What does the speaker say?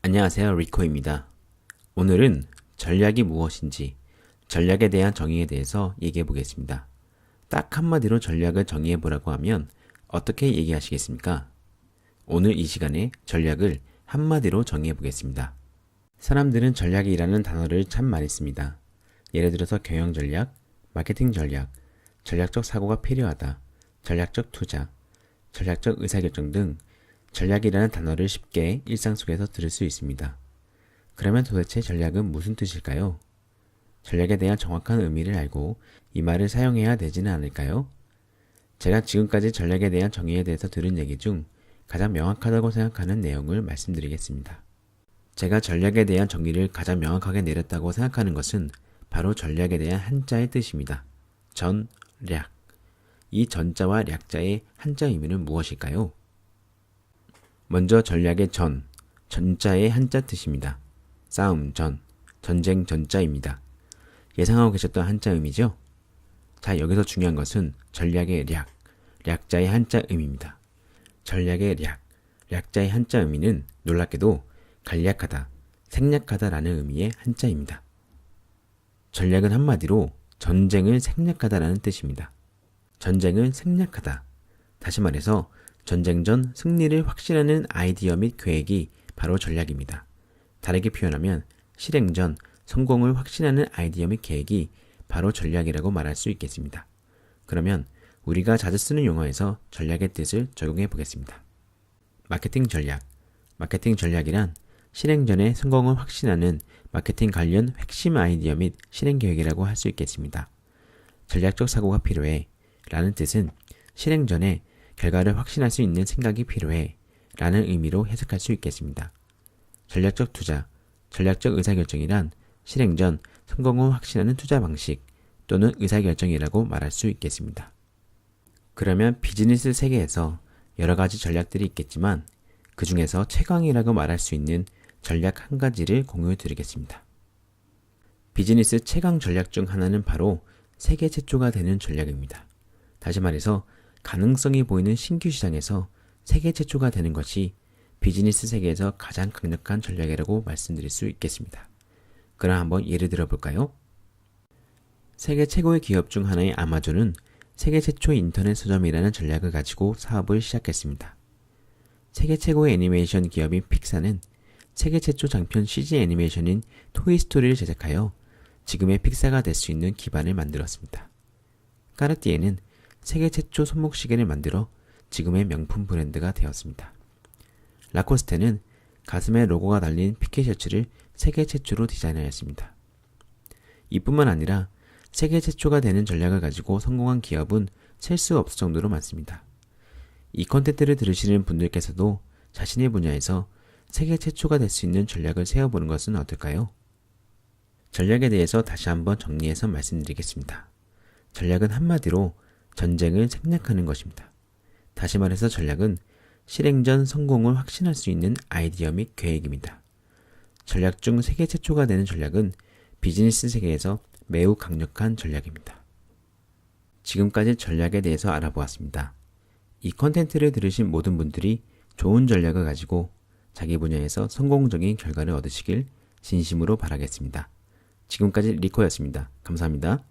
안녕하세요, 리코입니다. 오늘은 전략이 무엇인지, 전략에 대한 정의에 대해서 얘기해 보겠습니다. 딱 한마디로 전략을 정의해 보라고 하면 어떻게 얘기하시겠습니까? 오늘 이 시간에 전략을 한마디로 정의해 보겠습니다. 사람들은 전략이라는 단어를 참 많이 씁니다. 예를 들어서 경영 전략, 마케팅 전략, 전략적 사고가 필요하다, 전략적 투자, 전략적 의사결정 등 전략이라는 단어를 쉽게 일상 속에서 들을 수 있습니다. 그러면 도대체 전략은 무슨 뜻일까요? 전략에 대한 정확한 의미를 알고 이 말을 사용해야 되지는 않을까요? 제가 지금까지 전략에 대한 정의에 대해서 들은 얘기 중 가장 명확하다고 생각하는 내용을 말씀드리겠습니다. 제가 전략에 대한 정의를 가장 명확하게 내렸다고 생각하는 것은 바로 전략에 대한 한자의 뜻입니다. 전략. 이 전자와 략자의 한자 의미는 무엇일까요? 먼저 전략의 전자의 한자 뜻입니다. 싸움 전, 전쟁 전자입니다. 예상하고 계셨던 한자 의미죠? 자, 여기서 중요한 것은 전략의 략자의 한자 의미입니다. 전략의 략자의 한자 의미는 놀랍게도 간략하다, 생략하다라는 의미의 한자입니다. 전략은 한마디로 전쟁을 생략하다라는 뜻입니다. 전쟁을 생략하다. 다시 말해서 전쟁 전 승리를 확신하는 아이디어 및 계획이 바로 전략입니다. 다르게 표현하면 실행 전 성공을 확신하는 아이디어 및 계획이 바로 전략이라고 말할 수 있겠습니다. 그러면 우리가 자주 쓰는 용어에서 전략의 뜻을 적용해 보겠습니다. 마케팅 전략. 마케팅 전략이란 실행 전에 성공을 확신하는 마케팅 관련 핵심 아이디어 및 실행 계획이라고 할 수 있겠습니다. 전략적 사고가 필요해 라는 뜻은 실행 전에 결과를 확신할 수 있는 생각이 필요해 라는 의미로 해석할 수 있겠습니다. 전략적 투자, 전략적 의사결정이란 실행 전 성공을 확신하는 투자 방식 또는 의사결정이라고 말할 수 있겠습니다. 그러면 비즈니스 세계에서 여러 가지 전략들이 있겠지만 그 중에서 최강이라고 말할 수 있는 전략 한 가지를 공유해 드리겠습니다. 비즈니스 최강 전략 중 하나는 바로 세계 최초가 되는 전략입니다. 다시 말해서 가능성이 보이는 신규 시장에서 세계 최초가 되는 것이 비즈니스 세계에서 가장 강력한 전략이라고 말씀드릴 수 있겠습니다. 그럼 한번 예를 들어 볼까요? 세계 최고의 기업 중 하나의 아마존은 세계 최초 인터넷 서점이라는 전략을 가지고 사업을 시작했습니다. 세계 최고의 애니메이션 기업인 픽사는 세계 최초 장편 CG 애니메이션인 토이스토리를 제작하여 지금의 픽사가 될 수 있는 기반을 만들었습니다. 까르띠에는 세계 최초 손목시계를 만들어 지금의 명품 브랜드가 되었습니다. 라코스테는 가슴에 로고가 달린 피켓 셔츠를 세계 최초로 디자인하였습니다. 이뿐만 아니라 세계 최초가 되는 전략을 가지고 성공한 기업은 셀 수 없을 정도로 많습니다. 이 콘텐츠를 들으시는 분들께서도 자신의 분야에서 세계 최초가 될 수 있는 전략을 세워보는 것은 어떨까요? 전략에 대해서 다시 한번 정리해서 말씀드리겠습니다. 전략은 한마디로 전쟁을 생략하는 것입니다. 다시 말해서 전략은 실행 전 성공을 확신할 수 있는 아이디어 및 계획입니다. 전략 중 세계 최초가 되는 전략은 비즈니스 세계에서 매우 강력한 전략입니다. 지금까지 전략에 대해서 알아보았습니다. 이 컨텐츠를 들으신 모든 분들이 좋은 전략을 가지고 자기 분야에서 성공적인 결과를 얻으시길 진심으로 바라겠습니다. 지금까지 리코였습니다. 감사합니다.